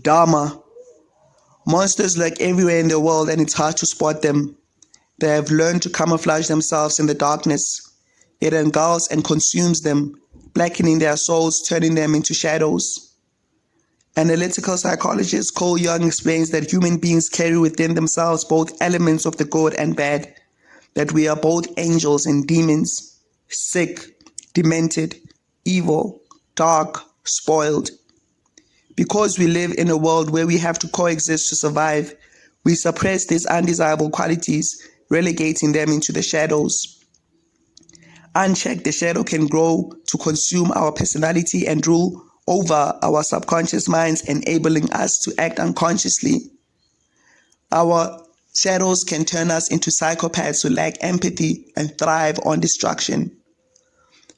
Dahmer. Monsters lurk everywhere in the world and it's hard to spot them. They have learned to camouflage themselves in the darkness. It engulfs and consumes them, blackening their souls, turning them into shadows. Analytical psychologist Cole Young explains that human beings carry within themselves both elements of the good and bad, that we are both angels and demons, sick, demented, evil, dark, spoiled. Because we live in a world where we have to coexist to survive, we suppress these undesirable qualities, relegating them into the shadows. Unchecked, the shadow can grow to consume our personality and rule over our subconscious minds, enabling us to act unconsciously. Our shadows can turn us into psychopaths who lack empathy and thrive on destruction.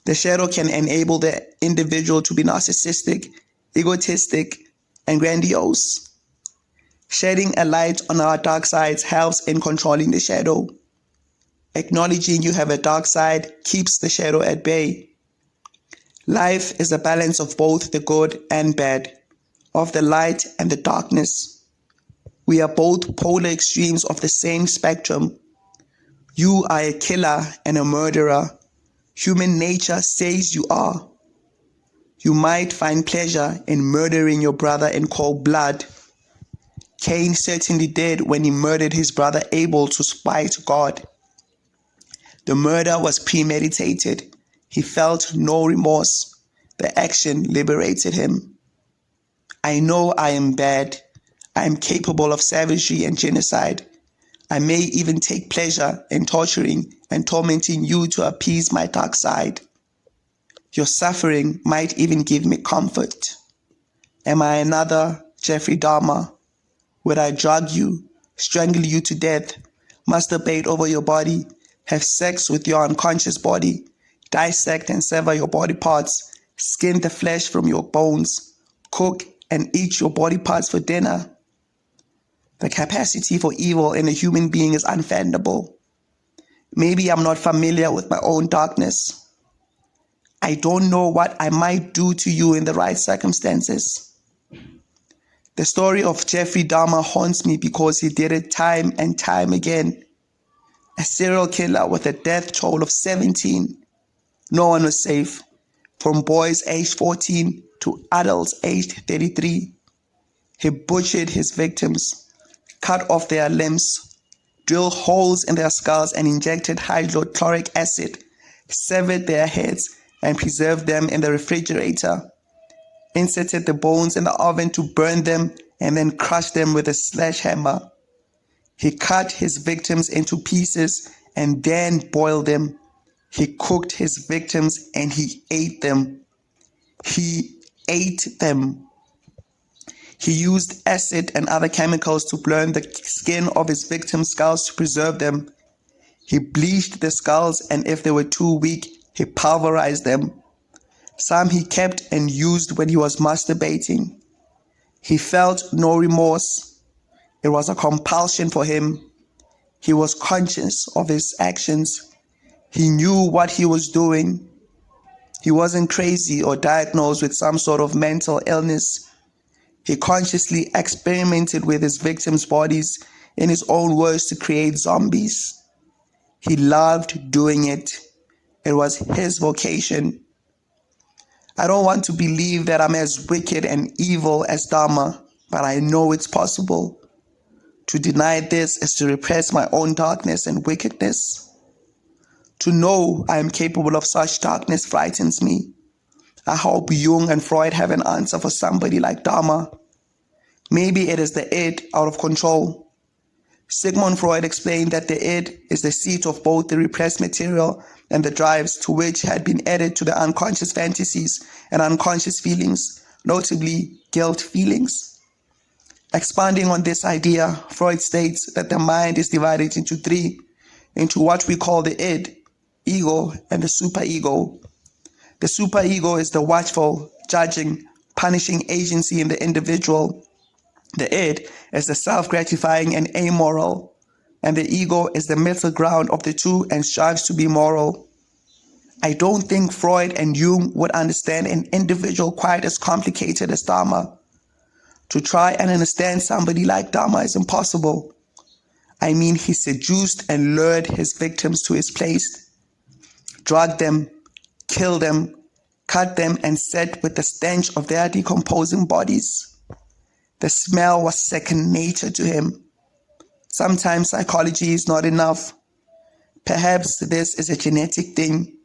The shadow can enable the individual to be narcissistic, egotistic, and grandiose. Shedding a light on our dark sides helps in controlling the shadow. Acknowledging you have a dark side keeps the shadow at bay. Life is a balance of both the good and bad, of the light and the darkness. We are both polar extremes of the same spectrum. You are a killer and a murderer. Human nature says you are. You might find pleasure in murdering your brother in cold blood. Cain certainly did when he murdered his brother Abel to spite God. The murder was premeditated. He felt no remorse. The action liberated him. I know I am bad. I am capable of savagery and genocide. I may even take pleasure in torturing and tormenting you to appease my dark side. Your suffering might even give me comfort. Am I another Jeffrey Dahmer? Would I drug you, strangle you to death, masturbate over your body, have sex with your unconscious body, dissect and sever your body parts, skin the flesh from your bones, cook and eat your body parts for dinner? The capacity for evil in a human being is unfathomable. Maybe I'm not familiar with my own darkness. I don't know what I might do to you in the right circumstances. The story of Jeffrey Dahmer haunts me because he did it time and time again. A serial killer with a death toll of 17. No one was safe, from boys aged 14 to adults aged 33. He butchered his victims, cut off their limbs, drilled holes in their skulls and injected hydrochloric acid, severed their heads and preserved them in the refrigerator, inserted the bones in the oven to burn them and then crushed them with a sledgehammer. He cut his victims into pieces and then boiled them. He cooked his victims and he ate them. He ate them. He used acid and other chemicals to burn the skin of his victims' skulls to preserve them. He bleached the skulls, and if they were too weak, he pulverized them. Some he kept and used when he was masturbating. He felt no remorse. It was a compulsion for him. He was conscious of his actions. He knew what he was doing. He wasn't crazy or diagnosed with some sort of mental illness. He consciously experimented with his victims' bodies, in his own words, to create zombies. He loved doing it. It was his vocation. I don't want to believe that I'm as wicked and evil as Dahmer, but I know it's possible. To deny this is to repress my own darkness and wickedness. To know I am capable of such darkness frightens me. I hope Jung and Freud have an answer for somebody like Dahmer. Maybe it is the id out of control. Sigmund Freud explained that the id is the seat of both the repressed material and the drives to which had been added to the unconscious fantasies and unconscious feelings, notably guilt feelings. Expanding on this idea, Freud states that the mind is divided into three, into what we call the id, ego, and the superego. The superego is the watchful, judging, punishing agency in the individual. The id is the self-gratifying and amoral, and the ego is the middle ground of the two and strives to be moral. I don't think Freud and Jung would understand an individual quite as complicated as Dahmer. To try and understand somebody like Dahmer is impossible. I mean, he seduced and lured his victims to his place, drugged them, killed them, cut them, and sat with the stench of their decomposing bodies. The smell was second nature to him. Sometimes psychology is not enough. Perhaps this is a genetic thing.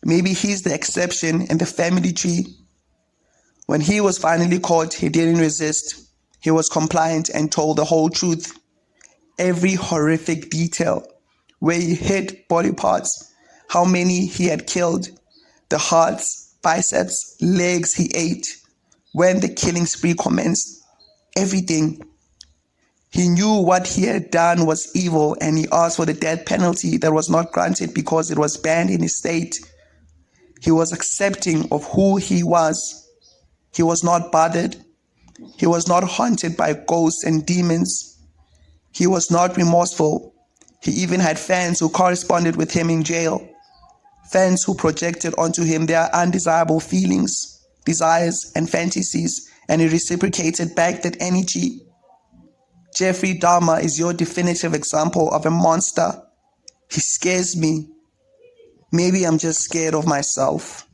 Maybe he's the exception in the family tree. When he was finally caught, he didn't resist. He was compliant and told the whole truth. Every horrific detail, where he hid body parts, how many he had killed, the hearts, biceps, legs he ate, when the killing spree commenced, everything. He knew what he had done was evil, and he asked for the death penalty that was not granted because it was banned in his state. He was accepting of who he was. He was not bothered. He was not haunted by ghosts and demons. He was not remorseful. He even had fans who corresponded with him in jail. Fans who projected onto him their undesirable feelings, desires, and fantasies, and he reciprocated back that energy. Jeffrey Dahmer is your definitive example of a monster. He scares me. Maybe I'm just scared of myself.